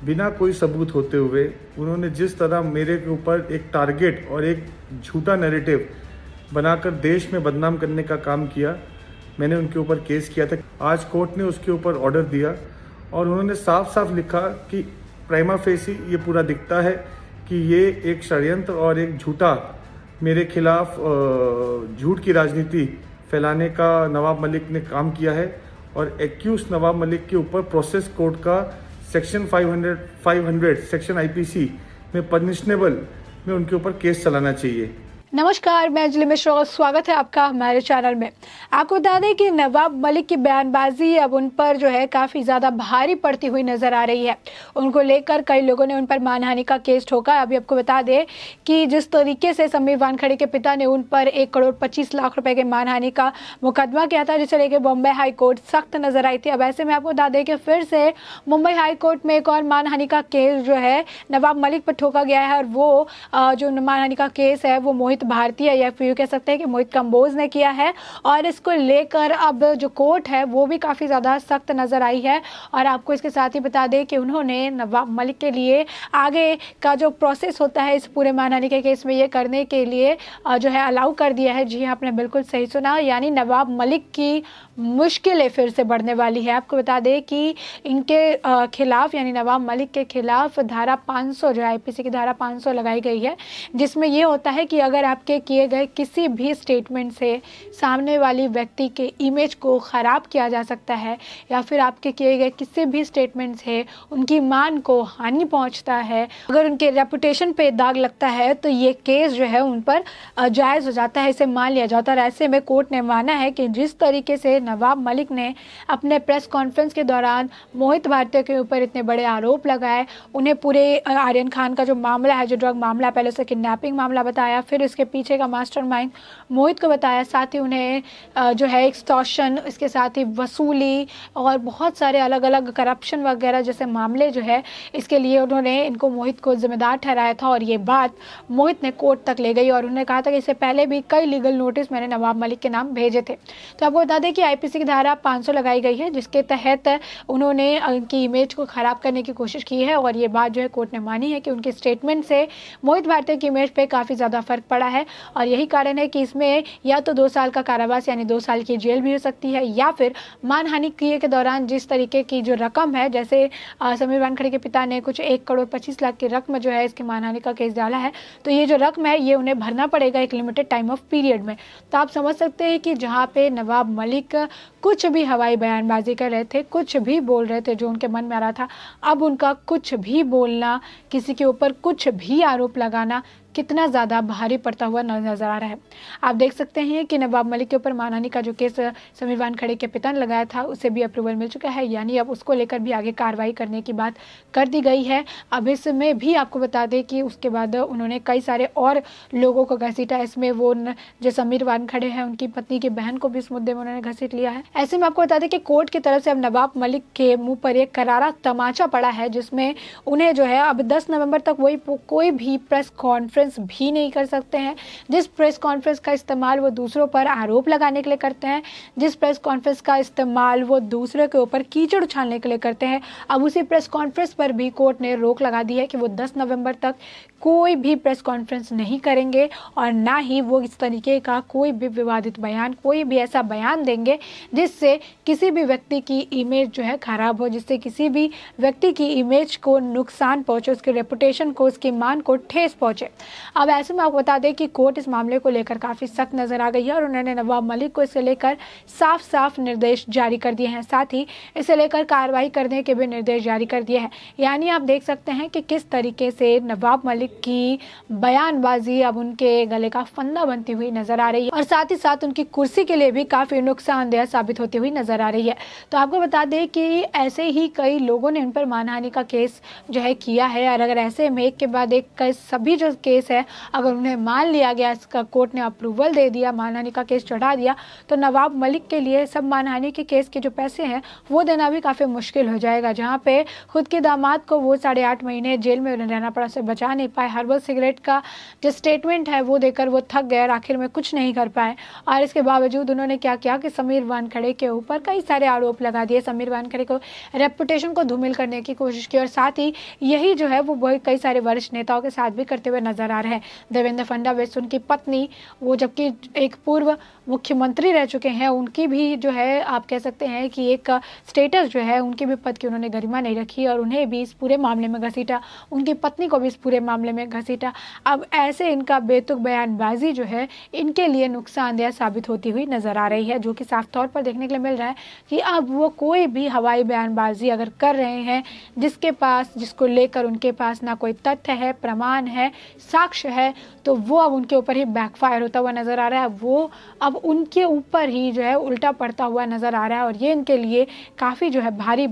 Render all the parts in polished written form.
बिना कोई सबूत होते हुए उन्होंने जिस तरह मेरे के ऊपर एक टारगेट और एक झूठा नैरेटिव बनाकर देश में बदनाम करने का काम किया, मैंने उनके ऊपर केस किया था। आज कोर्ट ने उसके ऊपर ऑर्डर दिया और उन्होंने साफ साफ लिखा कि प्राइमा फेसी ये पूरा दिखता है कि ये एक षड्यंत्र और एक झूठा मेरे खिलाफ झूठ की राजनीति फैलाने का नवाब मलिक ने काम किया है और एक्यूज नवाब मलिक के ऊपर प्रोसेस कोड का सेक्शन 500 सेक्शन आईपीसी में पनिशनेबल में उनके ऊपर केस चलाना चाहिए। नमस्कार, मैं अंजलि मिश्रा और स्वागत है आपका हमारे चैनल में। आपको बता दें कि नवाब मलिक की बयानबाजी अब उन पर जो है काफ़ी ज़्यादा भारी पड़ती हुई नज़र आ रही है। उनको लेकर कई लोगों ने उन पर मानहानि का केस ठोका। अभी आपको बता दें कि जिस तरीके से समीर वानखेड़े के पिता ने उन पर 1,25,00,000 रुपए के मानहानि का मुकदमा किया था, जिसे लेकर बॉम्बे हाई कोर्ट सख्त नजर आई थी। अब ऐसे में आपको बता दें कि फिर से मुंबई हाई कोर्ट में एक और मानहानि का केस जो है नवाब मलिक पर ठोका गया है और वो जो मानहानि का केस है वो मोहित भारतीय या फिर कह सकते हैं कि मोहित कंबोज ने किया है। और इसको लेकर अब जो कोर्ट है वो भी काफ़ी ज़्यादा सख्त नज़र आई है। और आपको इसके साथ ही बता दें कि उन्होंने नवाब मलिक के लिए आगे का जो प्रोसेस होता है इस पूरे मानहानि के केस में ये करने के लिए जो है अलाउ कर दिया है। जी आपने बिल्कुल सही सुना, यानी नवाब मलिक की मुश्किलें फिर से बढ़ने वाली है। आपको बता दें कि इनके खिलाफ यानी नवाब मलिक के खिलाफ धारा 500 जो आईपीसी की धारा 500 लगाई गई है, जिसमें ये होता है कि अगर आपके किए गए किसी भी स्टेटमेंट से सामने वाली व्यक्ति के इमेज को ख़राब किया जा सकता है या फिर आपके किए गए किसी भी स्टेटमेंट से उनकी मान को हानि पहुंचता है, अगर उनके रेपुटेशन पे दाग लगता है तो ये केस जो है उन पर जायज़ हो जाता है, इसे मान लिया जाता है। ऐसे में कोर्ट ने माना है कि जिस तरीके से नवाब मलिक ने अपने प्रेस कॉन्फ्रेंस के दौरान मोहित भारतीय के ऊपर इतने बड़े आरोप लगाए, उन्हें पूरे आर्यन खान का जो मामला है, जो ड्रग मामला, पहले उसे किडनैपिंग मामला बताया, फिर इसके पीछे का मास्टरमाइंड मोहित को बताया, साथ ही उन्हें जो है एक्सटॉर्शन, इसके साथ ही वसूली और बहुत सारे अलग अलग करप्शन वगैरह जैसे मामले जो है इसके लिए उन्होंने इनको मोहित को जिम्मेदार ठहराया था। और ये बात मोहित ने कोर्ट तक ले गई और उन्होंने कहा था कि इससे पहले भी कई लीगल नोटिस मैंने नवाब मलिक के नाम भेजे थे। तो आपको बता दें कि आईपीसी की धारा 500 लगाई गई है, जिसके तहत उन्होंने उनकी इमेज को ख़राब करने की कोशिश की है। और ये बात जो है कोर्ट ने मानी है कि उनके स्टेटमेंट से मोहित भारतीय की इमेज पे काफ़ी ज़्यादा फर्क पड़ा है और यही कारण है कि इसमें या तो 2 साल का कारावास यानी 2 साल की जेल भी हो सकती है, या फिर मानहानि क्रिया के दौरान जिस तरीके की जो रकम है, जैसे समीर वानखेड़े के पिता ने कुछ 1,25,00,000 की रकम जो है इसकी मानहानि का केस डाला है, तो ये जो रकम है ये उन्हें भरना पड़ेगा एक लिमिटेड टाइम ऑफ पीरियड में। तो आप समझ सकते हैं कि जहाँ पे नवाब मलिक कुछ भी हवाई बयानबाजी कर रहे थे, कुछ भी बोल रहे थे जो उनके मन में आ रहा था, अब उनका कुछ भी बोलना, किसी के ऊपर कुछ भी आरोप लगाना कितना ज़्यादा भारी पड़ता हुआ नजर आ रहा है। आप देख सकते हैं कि नवाब मलिक के ऊपर मानहानि का जो केस समीर वानखेड़े के पिता ने लगाया था उसे भी अप्रूवल मिल चुका है, यानी अब उसको लेकर भी आगे कार्रवाई करने की बात कर दी गई है। अब इसमें भी आपको बता दें कि उसके बाद उन्होंने कई सारे और लोगों को घसीटा, इसमें वो जो समीर वानखेड़े हैं उनकी पत्नी की बहन को भी इस मुद्दे में उन्होंने घसीट लिया है। ऐसे में आपको बता दें कि कोर्ट की तरफ से अब नवाब मलिक के मुँह पर एक करारा तमाचा पड़ा है, जिसमें उन्हें जो है अब 10 नवंबर तक वही कोई भी प्रेस कॉन्फ्रेंस भी नहीं कर सकते हैं। जिस प्रेस कॉन्फ्रेंस का इस्तेमाल वो दूसरों पर आरोप लगाने के लिए करते हैं, जिस प्रेस कॉन्फ्रेंस का इस्तेमाल वो दूसरे के ऊपर कीचड़ उछालने के लिए करते हैं, अब उसी प्रेस कॉन्फ्रेंस पर भी कोर्ट ने रोक लगा दी है कि वो 10 नवंबर तक कोई भी प्रेस कॉन्फ्रेंस नहीं करेंगे और ना ही वो इस तरीके का कोई भी विवादित बयान, कोई भी ऐसा बयान देंगे जिससे किसी भी व्यक्ति की इमेज जो है खराब हो, जिससे किसी भी व्यक्ति की इमेज को नुकसान पहुंचे, उसके रेपुटेशन को, उसकी मान को ठेस पहुंचे। अब ऐसे में आपको बता दें कि कोर्ट इस मामले को लेकर काफ़ी सख्त नजर आ गई है और उन्होंने नवाब मलिक को इसे लेकर साफ साफ निर्देश जारी कर दिए हैं, साथ ही इसे लेकर कार्रवाई करने के भी निर्देश जारी कर दिए हैं। यानी आप देख सकते हैं कि किस तरीके से नवाब मलिक की बयानबाजी अब उनके गले का फंदा बनती हुई नजर आ रही है और साथ ही साथ उनकी कुर्सी के लिए भी काफ़ी नुकसानदेह साबित होती हुई नजर आ रही है। तो आपको बता दें कि ऐसे ही कई लोगों ने उन पर मानहानि का केस जो है किया है और अगर ऐसे में एक के बाद एक सभी जो केस केस है, अगर उन्हें मान लिया गया, इसका कोर्ट ने अप्रूवल दे दिया, मानहानि का केस चढ़ा दिया, तो नवाब मलिक के लिए सब मानहानि के केस के जो पैसे हैं वो देना भी काफ़ी मुश्किल हो जाएगा। जहाँ पे खुद के दामाद को वो 8.5 महीने जेल में रहना पड़ा, से बचा नहीं पाए। हर्बल सिगरेट का जो स्टेटमेंट है वो देकर वो थक गए, आखिर में कुछ नहीं कर पाए। और इसके बावजूद उन्होंने क्या किया कि समीर वानखेड़े के ऊपर कई सारे आरोप लगा दिए, समीर वानखेड़े को रेपुटेशन को धूमिल करने की कोशिश की, और साथ ही यही जो है वो कई सारे वरिष्ठ नेताओं के साथ भी करते हुए नजर आ रहे हैं। देवेंद्र फडणवीस, उनकी पत्नी, वो जबकि एक पूर्व मुख्यमंत्री रह चुके हैं, उनकी भी जो है आप कह सकते हैं कि एक स्टेटस जो है, उनके भी पद की उन्होंने गरिमा नहीं रखी और उन्हें भी इस पूरे मामले में घसीटा, उनकी पत्नी को भी इस पूरे मामले में घसीटा। अब ऐसे इनका बेतुक बयानबाजी जो है इनके लिए नुकसानदेह साबित होती हुई नजर आ रही है, जो कि साफ तौर पर देखने के लिए मिल रहा है कि अब वो कोई भी हवाई बयानबाजी अगर कर रहे हैं जिसको लेकर उनके पास ना कोई तथ्य है, प्रमाण है, साक्ष्य है, तो वो अब उनके ऊपर ही बैकफायर होता हुआ नजर आ रहा है। वो अब उनके ऊपर ही जो है उल्टा पड़ता हुआ नजर आ रहा है और ये इनके लिए काफ़ी जो है भारी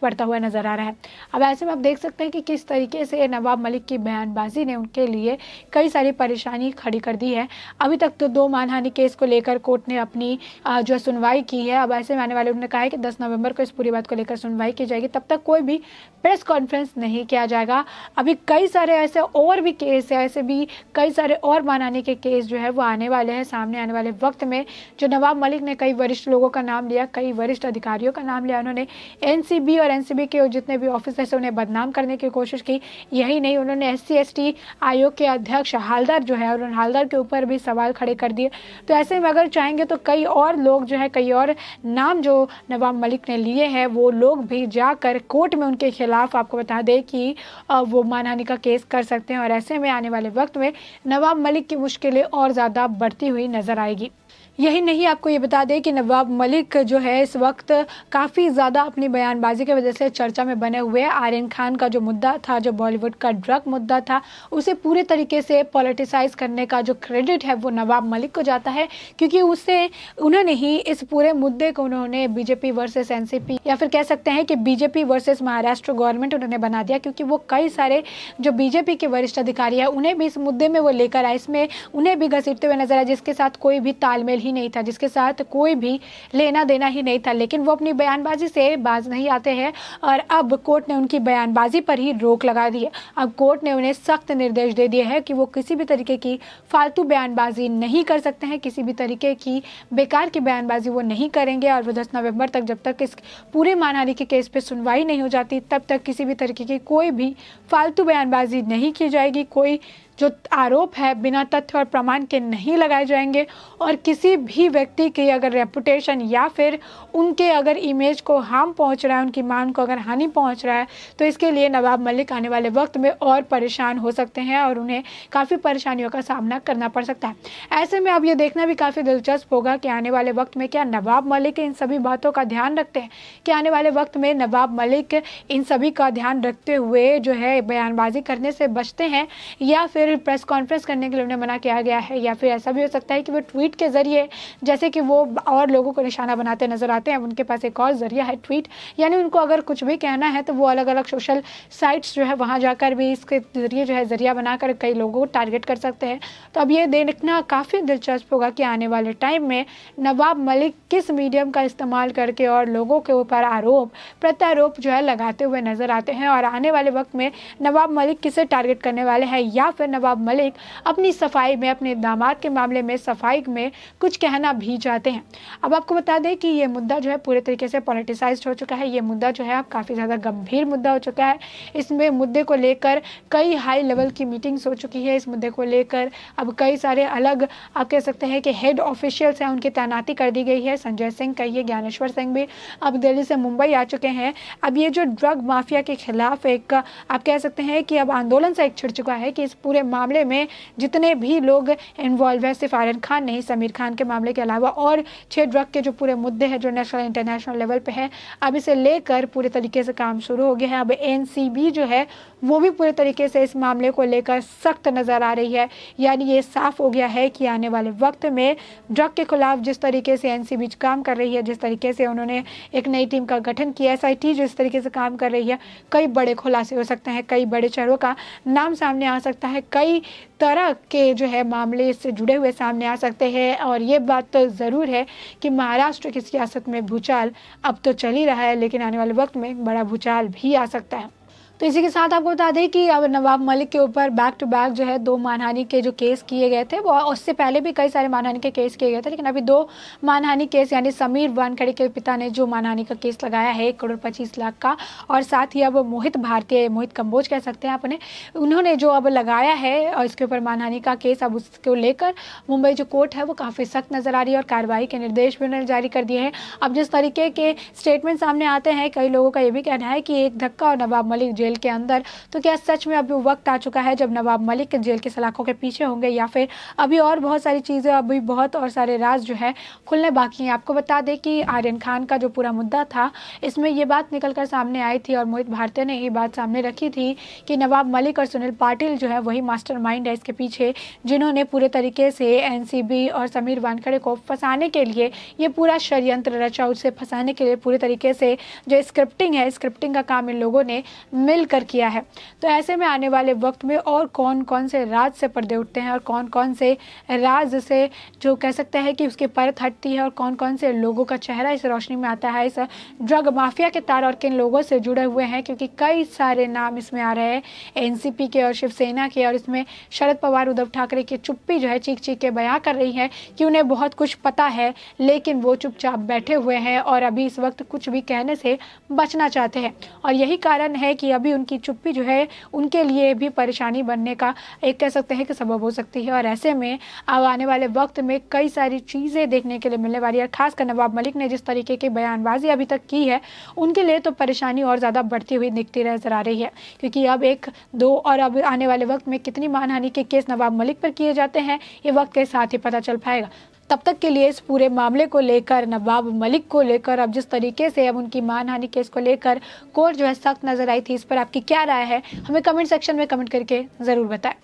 पड़ता हुआ नजर आ रहा है। अब ऐसे में आप देख सकते हैं कि किस तरीके से नवाब मलिक की बयानबाजी ने उनके लिए कई सारी परेशानी खड़ी कर दी है। अभी तक तो 2 मानहानि केस को लेकर कोर्ट ने अपनी जो सुनवाई की है। अब ऐसे में आने वाले उन्होंने कहा है कि 10 नवंबर को इस पूरी बात को लेकर सुनवाई की जाएगी, तब तक कोई भी प्रेस कॉन्फ्रेंस नहीं किया जाएगा। अभी कई सारे ऐसे और भी केस है, ऐसे भी कई सारे और मानहानि के केस जो है वो आने वाले हैं सामने आने वाले वक्त में। जो नवाब मलिक ने कई वरिष्ठ लोगों का नाम लिया, कई वरिष्ठ अधिकारियों का नाम लिया, उन्होंने एनसीबी और एनसीबी के जितने भी ऑफिसर्स उन्हें बदनाम करने की कोशिश की। यही नहीं, उन्होंने SC/ST आयोग के अध्यक्ष हालदार जो है, उन्होंने हालदार के ऊपर भी सवाल खड़े कर दिए। तो ऐसे में अगर चाहेंगे तो कई और लोग जो है, कई और नाम जो नवाब मलिक ने लिए हैं, वो लोग भी जाकर कोर्ट में उनके खिलाफ आपको बता दें कि वो मानहानि का केस कर सकते हैं। और ऐसे में आने वाले वक्त में नवाब मलिक की मुश्किलें और ज़्यादा बढ़ती हुई नजर आएगी। यही नहीं, आपको ये बता दें कि नवाब मलिक जो है इस वक्त काफ़ी ज़्यादा अपनी बयानबाजी की वजह से चर्चा में बने हुए हैं। आर्यन खान का जो मुद्दा था, जो बॉलीवुड का ड्रग मुद्दा था, उसे पूरे तरीके से पॉलिटिसाइज करने का जो क्रेडिट है वो नवाब मलिक को जाता है, क्योंकि उन्होंने ही इस पूरे मुद्दे को उन्होंने बीजेपी वर्सेस एनसीपी या फिर कह सकते हैं कि बीजेपी वर्सेस महाराष्ट्र गवर्नमेंट उन्होंने बना दिया, क्योंकि वो कई सारे जो बीजेपी के वरिष्ठ अधिकारी हैं उन्हें भी इस मुद्दे में वो लेकर आए, इसमें उन्हें भी घसीटते हुए नजर आए, जिसके साथ कोई भी तालमेल नहीं था, जिसके साथ कोई भी लेना देना ही नहीं था। लेकिन वो अपनी बयानबाजी से बाज नहीं आते हैं और अब कोर्ट ने उनकी बयानबाजी पर ही रोक लगा दी है। अब कोर्ट ने उन्हें सख्त निर्देश दे दिए हैं कि वो किसी भी तरीके की फालतू बयानबाजी नहीं कर सकते हैं, किसी भी तरीके की बेकार की बयानबाजी वो नहीं करेंगे। और वो 10 नवंबर तक, जब तक इस पूरे मानहानि के केस पे सुनवाई नहीं हो जाती, तब तक किसी भी तरीके की कोई भी फालतू बयानबाजी नहीं की जाएगी। कोई जो आरोप है बिना तथ्य और प्रमाण के नहीं लगाए जाएंगे और किसी भी व्यक्ति की अगर रेपुटेशन या फिर उनके अगर इमेज को हार्म पहुंच रहा है, उनकी मान को अगर हानि पहुंच रहा है, तो इसके लिए नवाब मलिक आने वाले वक्त में और परेशान हो सकते हैं और उन्हें काफ़ी परेशानियों का सामना करना पड़ सकता है। ऐसे में अब ये देखना भी काफ़ी दिलचस्प होगा कि आने वाले वक्त में क्या नवाब मलिक इन सभी बातों का ध्यान रखते हैं, कि आने वाले वक्त में नवाब मलिक इन सभी का ध्यान रखते हुए जो है बयानबाजी करने से बचते हैं, या फिर प्रेस कॉन्फ्रेंस करने के लिए उन्हें मना किया गया है, या फिर ऐसा भी हो सकता है कि वो ट्वीट के जरिए, जैसे कि वो और लोगों को निशाना बनाते नजर आते हैं, उनके पास एक और जरिया है ट्वीट, यानी उनको अगर कुछ भी कहना है तो वो अलग अलग सोशल साइट्स जो है वहाँ जाकर भी इसके जरिए जो है जरिया बनाकर कई लोगों को टारगेट कर सकते हैं। तो अब ये देखना काफ़ी दिलचस्प होगा कि आने वाले टाइम में नवाब मलिक किस मीडियम का इस्तेमाल करके और लोगों के ऊपर आरोप प्रत्यारोप जो है लगाते हुए नजर आते हैं, और आने वाले वक्त में नवाब मलिक किसे टारगेट करने वाले हैं, या फिर नवाब मलिक अपनी सफाई में, अपने दामाद के मामले में सफाई में कुछ कहना भी चाहते हैं। अब आपको बता दें कि ये मुद्दा जो है पूरे तरीके से पॉलिटिसाइज्ड हो चुका है। ये मुद्दा जो है अब काफ़ी ज़्यादा गंभीर मुद्दा हो चुका है। इसमें मुद्दे को लेकर कई हाई लेवल की मीटिंग्स हो चुकी है। इस मुद्दे को लेकर अब कई सारे अलग आप कह सकते हैं कि हेड ऑफिशियल्स हैं, उनकी तैनाती कर दी गई है। संजय सिंह कहिए, ज्ञानेश्वर सिंह भी अब दिल्ली से मुंबई आ चुके हैं। अब ये जो ड्रग माफिया के खिलाफ एक आप कह सकते हैं कि अब आंदोलन सा एक छिड़ चुका है कि इस पूरे मामले में जितने भी लोग इन्वॉल्व है, सिर्फ आर्यन खान नहीं, समीर खान के मामले के अलावा और 6 ड्रग के जो पूरे मुद्दे हैं जो नेशनल इंटरनेशनल लेवल पे है, अब इसे लेकर पूरे तरीके से काम शुरू हो गया है। अब एनसीबी जो है वो भी पूरे तरीके से इस मामले को लेकर सख्त नज़र आ रही है। यानी ये साफ हो गया है कि आने वाले वक्त में ड्रग के खिलाफ जिस तरीके से एनसीबी काम कर रही है, जिस तरीके से उन्होंने एक नई टीम का गठन किया, SIT जिस तरीके से काम कर रही है, कई बड़े खुलासे हो सकते हैं, कई बड़े चेहरों का नाम सामने आ सकता है, कई तरह के जो है मामले इससे जुड़े हुए सामने आ सकते हैं। और ये बात तो ज़रूर है कि महाराष्ट्र की सियासत में भूचाल अब तो चल ही रहा है, लेकिन आने वाले वक्त में बड़ा भूचाल भी आ सकता है। तो इसी के साथ आपको बता दें कि अब नवाब मलिक के ऊपर बैक टू बैक जो है 2 मानहानि के जो केस किए गए थे, वो उससे पहले भी कई सारे मानहानि के केस किए गए थे, लेकिन अभी 2 मानहानि केस यानी समीर वानखेड़े के पिता ने जो मानहानि का केस लगाया है 1 करोड़ 25 लाख का, और साथ ही अब मोहित कंबोज कह सकते हैं आपने, उन्होंने जो अब लगाया है और इसके ऊपर मानहानि का केस, अब उसको लेकर मुंबई जो कोर्ट है वो काफ़ी सख्त नजर आ रही है और कार्रवाई के निर्देश भी उन्होंने जारी कर दिए हैं। अब जिस तरीके के स्टेटमेंट सामने आते हैं, कई लोगों का ये भी कहना है कि एक धक्का और नवाब मलिक जेल के अंदर, तो क्या सच में अभी वक्त आ चुका है जब नवाब मलिक जेल की सलाखों के पीछे होंगे, या फिर अभी और बहुत सारी चीज़ें, अभी बहुत और सारे राज जो है खुलने बाकी हैं। आपको बता दें कि आर्यन खान का जो पूरा मुद्दा था, इसमें ये बात निकलकर सामने आई थी और मोहित भारती ने ये बात सामने रखी थी कि नवाब मलिक और सुनील पाटिल जो है वही मास्टरमाइंड है इसके पीछे, जिन्होंने पूरे तरीके से एनसीबी और समीर वानखेड़े को फंसाने के लिए ये पूरा षड्यंत्र रचा, उसे फंसाने के लिए पूरे तरीके से जो स्क्रिप्टिंग है, स्क्रिप्टिंग का काम इन लोगों ने मिलकर किया है। तो ऐसे में आने वाले वक्त में और कौन कौन से राज से पर्दे उठते हैं और कौन कौन से राज से जो कह सकते हैं कि उसकी परत हटती है और कौन कौन से लोगों का चेहरा इस रोशनी में आता है, इस ड्रग माफिया के तार और किन लोगों से जुड़े हुए हैं, क्योंकि कई सारे नाम इसमें आ रहे हैं एनसीपी के और शिवसेना के, और इसमें शरद पवार, उद्धव ठाकरे की चुप्पी जो है चीख चीख के बयां कर रही है कि उन्हें बहुत कुछ पता है, लेकिन वो चुपचाप बैठे हुए हैं और अभी इस वक्त कुछ भी कहने से बचना चाहते हैं। और यही कारण है कि अभी उनकी चुप्पी जो है उनके लिए भी परेशानी बनने का एक कह सकते हैं कि सबब हो सकती है। और ऐसे में अब आने वाले वक्त में कई सारी चीज़ें देखने के लिए मिलने वाली है। खासकर नवाब मलिक ने जिस तरीके की बयानबाजी अभी तक की है, उनके लिए तो परेशानी और ज़्यादा बढ़ती हुई दिखती नजर आ रही है, क्योंकि अब 1-2 और अब आने वाले वक्त में कितनी मानहानि के केस नवाब मलिक पर किए जाते हैं, ये वक्त के साथ ही पता चल पाएगा। तब तक के लिए इस पूरे मामले को लेकर, नवाब मलिक को लेकर, अब जिस तरीके से अब उनकी मानहानि केस को लेकर कोर्ट जो है सख्त नजर आई थी, इस पर आपकी क्या राय है, हमें कमेंट सेक्शन में कमेंट करके ज़रूर बताएं।